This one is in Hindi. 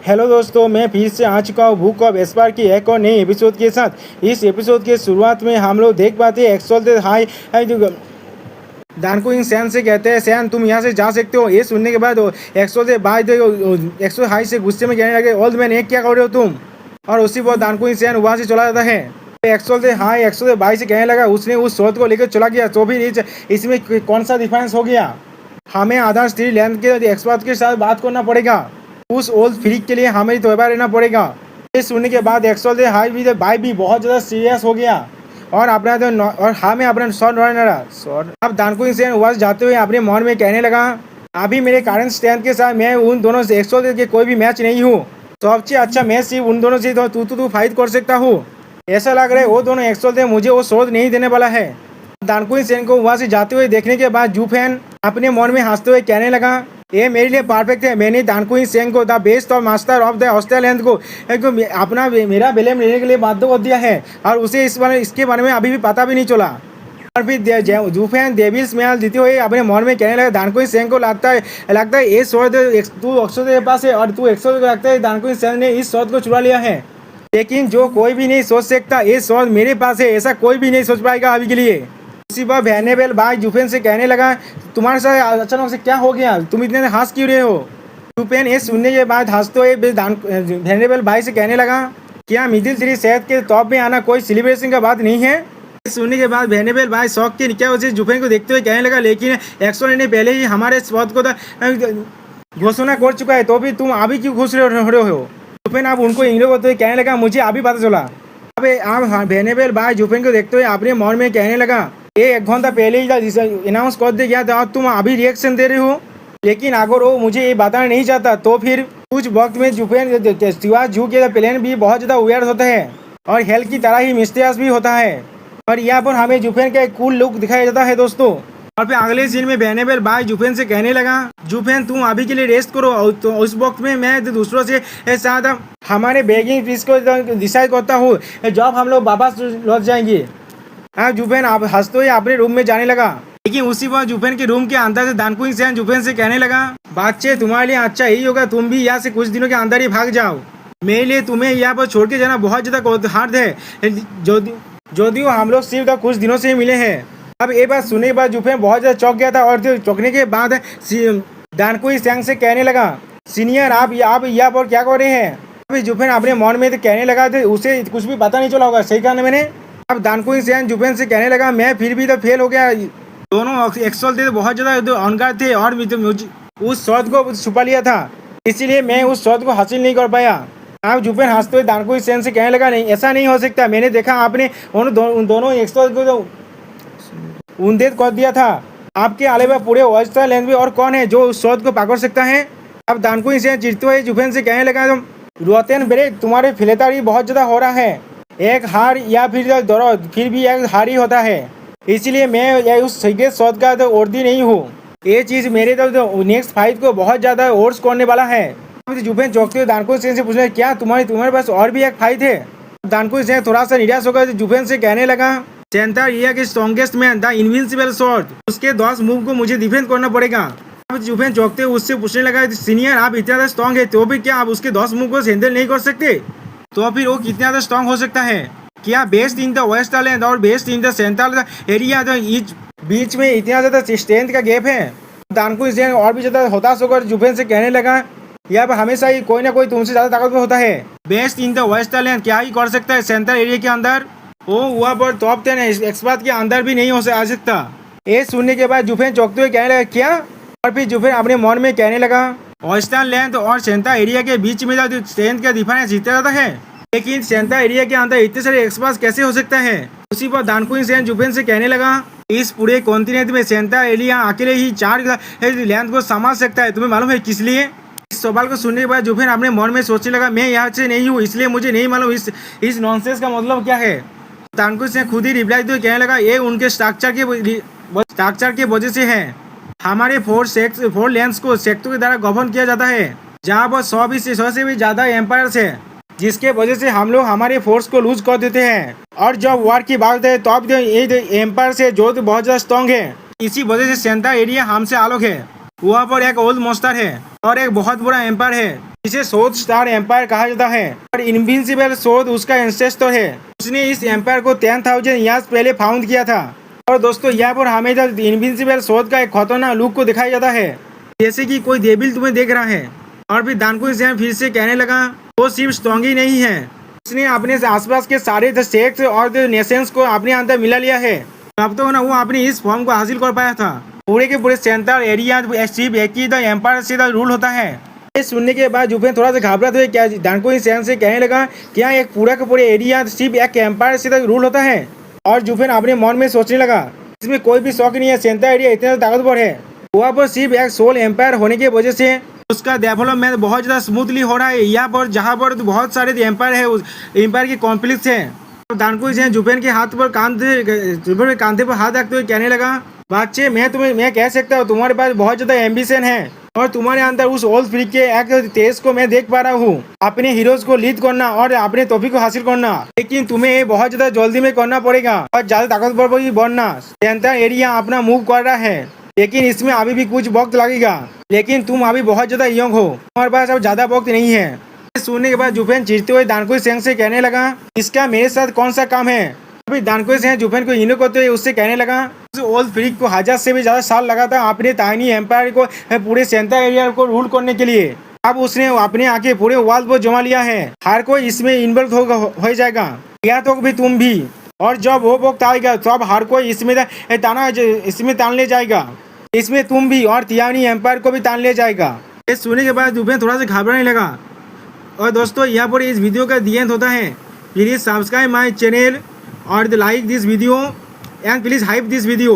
हेलो दोस्तों, मैं फिर से आ चुका हूँ बुक ऑफ एस्पार की एक और नई एपिसोड के साथ। इस एपिसोड के शुरुआत में हम लोग देख पाते हैं एक्सोल्टेड हाई दानकुइंग सैन से कहते हैं, सैन तुम यहाँ से जा सकते हो। ये सुनने के बाद एक्सोल्टेड भाई एक्सो हाई से गुस्से में कहने लगे, ओल्ड मैन ये क्या कर रहे हो तुम। और उसी पर दानकुइंग सैन वहाँ से चला जाता है। एक्सोल्टेड हाई एक्सोल्टेड भाई से कहने लगा, उसने उस शोध को लेकर चला गया, तो फिर इसमें कौन सा डिफरेंस हो गया। हमें आधा स्त्री लैंड के एक्सपर्ट के साथ बात करना पड़ेगा, उस ओल्ड फ्रीक के लिए हमें तैयार रहना पड़ेगा। ये सुनने के बाद एक्सोल्टेड हाई भी भाई भी बहुत ज़्यादा सीरियस हो गया और अपना और हमें अपना शॉट शॉट। अब दानकुइंग सैन वहाँ जाते हुए अपने मन में कहने लगा, अभी मेरे करंट स्ट्रेंथ के साथ मैं उन दोनों से एक्सोल्टेड के कोई भी मैच नहीं हूँ। सबसे अच्छा मैच सिर्फ उन दोनों से तू फाइट कर सकता हूँ। ऐसा लग रहा है वो दोनों एक्सोल्टेड मुझे वो शोध नहीं देने वाला है। दानकुइंग सैन को वहाँ से जाते हुए देखने के बाद जूफेन अपने मन में हंसते हुए कहने लगा, ये मेरे लिए परफेक्ट है। मैंने दानकुइंग सैन को द बेस्ट और मास्टर ऑफ द ऑस्ट्रेलियन को अपना मेरा बेलेम लेने के लिए बाध्य कर दिया है और उसे इसके बारे में अभी भी पता भी नहीं चला। और फिर जूफेन डेविल्स मैच जीते हुए अपने मन में कहने लगा, दानकुइंग सैन को लगता है ये शोध तू अक्षर के पास है और तू अक्षर को लगता है दानकुइंग सैन ने इस शोध को चुरा लिया है। लेकिन जो कोई भी नहीं सोच सकता ये शोध मेरे पास है, ऐसा कोई भी नहीं सोच पाएगा अभी के लिए। उसी पर वैनेबल भाई जूफेन से कहने लगा, तुम्हारे साथ अचानक से क्या हो गया, तुम इतने हंस क्यों रहे हो। जूफेन ये सुनने के बाद हंसते हुए वैनेबल भाई से कहने लगा, क्या मिडिल थ्री सेहत के टॉप में आना कोई सेलिब्रेशन का बात नहीं है। सुनने के बाद वैनेबल भाई शौक के क्या वजह जूफेन को देखते हुए कहने लगा, लेकिन एक्सोन ने पहले ही हमारे स्पॉट को घोषणा कर चुका है, तो भी तुम अभी क्यों खुश रहे हो। जूफेन आप उनको इंग्लिश करते हुए कहने लगा, मुझे अभी पता चला। अब आप वैनेबल भाई जूफेन को देखते हुए अपने मन में कहने लगा, ये 1 घंटा पहले ही अनाउंस कर दिया गया था और तुम अभी रिएक्शन दे रहे हो। लेकिन अगर वो मुझे ये बताना नहीं चाहता तो फिर कुछ वक्त में जूफेन सिवा जू के प्लान भी बहुत ज़्यादा वेयर होता है और हेल्थ की तरह ही मिस्टीरियस भी होता है। और यहाँ पर हमें जूफेन का एक कूल लुक दिखाया जाता है दोस्तों। और फिर अगले सीन में वैनेबल भाई जूफेन से कहने लगा, जूफेन तुम अभी के लिए रेस्ट करो। तो उस वक्त में मैं दूसरों से साथ हमारे बेगिंग फीस को डिसाइड करता हूँ जब हम लोग वापस लौट जाएंगे। हाँ, जूफेन आप हंसते हुए अपने रूम में जाने लगा। लेकिन उसी वक्त जूफेन के रूम के अंदर से दानकुइंग सैन जूफेन से कहने लगा, बच्चे तुम्हारे लिए अच्छा यही होगा तुम भी यहाँ से कुछ दिनों के अंदर ही भाग जाओ। मेरे लिए तुम्हें यहाँ पर छोड़ के जाना बहुत ज़्यादा हार्ड है, जो हम लोग सिर्फ कुछ दिनों से ही मिले हैं। अब ये बात सुनने के बाद जूफेन बहुत ज़्यादा चौंक गया था और चौंकने के बाद दानकुइंग सैन से कहने लगा, सीनियर आप यहाँ पर क्या कर रहे हैं। अभी जूफेन अपने मन में कहने लगा उसे कुछ भी पता नहीं चला होगा, सही कहा मैंने। अब दानकुइंग सैन जूफेन से कहने लगा, मैं फिर भी तो फेल हो गया। दोनों एक्सोल्टेड बहुत ज़्यादा ऑनगार्ड थे और मुझे उस शोध को छुपा लिया था, इसीलिए मैं उस शोध को हासिल नहीं कर पाया। अब जूफेन हंसते हुए दानकुइंग सैन से कहने लगा, नहीं ऐसा नहीं हो सकता। मैंने देखा आपने उन दोनों एक्सोल्ट को उन्देद कर दिया था। आपके अलावा पूरे ऑस्ट्रेलिया में और कौन है जो उस शोध को पकड़ सकता है। अब दानकुइंग सैन चिढ़ते हुए जूफेन से कहने लगा, रोतेन ब्रेक तुम्हारे फिलेतारी बहुत ज़्यादा हो रहा है। एक हार या फिर भी एक हार ही होता है, इसलिए मैं उस सीक्रेट शोध का तो वर्दी नहीं हूँ। ये चीज़ मेरे तो नेक्स्ट फाइट को बहुत ज़्यादा ओर्स करने वाला है। जूफेन चौंकते हुए दानकुइंग सैन से पूछने, क्या तुम्हारे पास और भी एक फाइट है। दानकुइंग सैन थोड़ा सा निराश होकर जूफेन से कहने लगा, सेंटर एरिया के strongest man the invincible sword, उसके 10 मूव को मुझे डिफेंड करना पड़ेगा। अब जूफेन चौंकते हुए उससे पूछने लगा, सीनियर आप इतना ज़्यादा स्ट्रॉन्ग है तो भी क्या आप उसके 10 मूव को हैंडल नहीं कर सकते। तो फिर वो कितना ज़्यादा स्ट्रॉन्ग हो सकता है। क्या बेस्ट इन द वेस्टलैंड और best in the central area बीच में इतना ज़्यादा स्ट्रेंथ का गैप है। दानकुइंग सैन और भी ज़्यादा हताश होकर जूफेन से कहने लगा, यहाँ पर हमेशा ही कोई ना कोई तुमसे ज़्यादा ताकतवर होता है। बेस्ट इन द वेस्टलैंड क्या ही कर सकता है सेंट्रल एरिया के अंदर, वो वहाँ पर टॉप 10 एक्सपर्ट के अंदर भी नहीं आ सकता। ये सुनने के बाद जूफेन चौंकते हुए कहने लगा, क्या। और फिर जूफेन अपने मन में कहने लगा, ऑस्ट्रेलिया और सेंट्रल एरिया के बीच में जो स्ट्रेंथ का डिफरेंस इतना ज़्यादा है, लेकिन सेंट्रल एरिया के अंदर इतने सारे एक्सपर्ट कैसे हो सकता है। उसी पर दानकुइंग सैन जूफेन से कहने लगा, इस पूरे कॉन्टिनेंट में सेंट्रल एरिया अकेले ही 4 लैंड को संभाल सकता है, तुम्हें मालूम है किस लिए। इस सवाल को सुनने के बाद जूफेन अपने मन में सोचने लगा, मैं यहाँ से नहीं हूँ इसलिए मुझे नहीं मालूम इस नॉनसेंस का मतलब क्या है। दानकुइंग सैन खुद ही रिप्लाई दे कहने लगा, ये उनके स्ट्रक्चर के वजह से है। हमारे 4 लैंड्स को सेक्टर के द्वारा गवर्न किया जाता है, जहाँ पर 100 से भी ज़्यादा एम्पायर्स है, जिसके वजह से हम लोग हमारे फोर्स को लूज कर देते हैं। और जब वार की बात है तो अब ये एम्पायर से जो तो बहुत ज़्यादा स्ट्रॉन्ग है, इसी वजह से सेंट्रल एरिया हमसे अलग है। वहाँ पर एक ओल्ड मोस्टर है और एक बहुत बड़ा एम्पायर है इसे सोथ स्टार एम्पायर कहा जाता है और इनविंसिबल सोथ उसका एंसेस्टर है। उसने इस एम्पायर को 10,000 ईयर्स पहले फाउंड किया था। और दोस्तों यहाँ पर हमेशा इनविंसिबल सोथ का एक खतरनाक लुक को दिखाया जाता है, जैसे कि कोई डेविल तुम्हें देख रहा है। और फिर दानकुई सैन फिर से कहने लगा वो सिर्फ स्ट्रॉन्ग ही नहीं है, उसने अपने आसपास के सारे द सेक्स और द नेशंस को अपने अंदर मिला लिया है। अब तो ना वो अपनी इस फॉर्म को हासिल कर पाया था। पूरे के पूरे सेंट्रल एरिया सिर्फ एक ही द एम्पायर से रूल होता है। ये सुनने के बाद जुफेन थोड़ा सा घबराते हुए क्या दानकुई सैन से कहने लगा क्या एक पूरा का पूरे एरिया सिर्फ एक एम्पायर से रूल होता है। और जुफेन अपने मन में सोचने लगा इसमें कोई भी शौक नहीं है, सेंट्रल एरिया इतना ताकतवर है। वहाँ पर सिर्फ एक सोल एम्पायर होने की वजह से उसका डेवलपमेंट बहुत ज़्यादा स्मूथली हो रहा है। यहाँ पर जहाँ पर बहुत सारे एम्पायर है, उस एम्पायर के कॉम्प्लेक्स है। तो दानकुई सैन जुफेन के हाथ पर कांधे पर हाथ रखते हुए कहने लगा बच्चे मैं कह सकता हूँ तुम्हारे पास बहुत ज़्यादा एम्बिशन है और तुम्हारे अंदर उस ओल्ड फ्रीक के एक तेज को मैं देख पा रहा हूँ, अपने हीरोज को लीड करना और अपने टॉपिक को हासिल करना। लेकिन तुम्हें ये बहुत ज्यादा जल्दी में करना पड़ेगा और ज्यादा ताकतवर भी बनना। सेंट्रल एरिया अपना मूव कर रहा है, लेकिन इसमें अभी भी कुछ वक्त लगेगा। लेकिन तुम अभी बहुत ज्यादा यंग हो, तुम्हारे पास अब ज्यादा वक्त नहीं है। सुनने के बाद जुफेन चिढ़ते हुए दानकुई सैन से कहने लगा इसका मेरे साथ कौन सा काम है। अभी दानकुई सैन जुफेन को इनो करते हुए उससे कहने लगा ओल्ड फ्रीक को 1000 से भी ज्यादा साल लगा था अपने टाइनी एम्पायर को पूरे सेंट्रल एरिया को रूल करने के लिए। अब उसने अपने आके पूरे वर्ल्ड पर जमा लिया है। हर कोई इसमें इन्वॉल्व हो जाएगा, या तो भी तुम भी। और जब वो वक्त आएगा तब हर कोई इसमें तान ले जाएगा, इसमें तुम भी और तियानी एम्पायर को भी तान ले जाएगा। ये सुनने के बाद जुफेन थोड़ा सा घबराने लगा। और दोस्तों यहाँ पर इस वीडियो का दी एंड होता है। प्लीज सब्सक्राइब माई चैनल और like this video and please hype this video.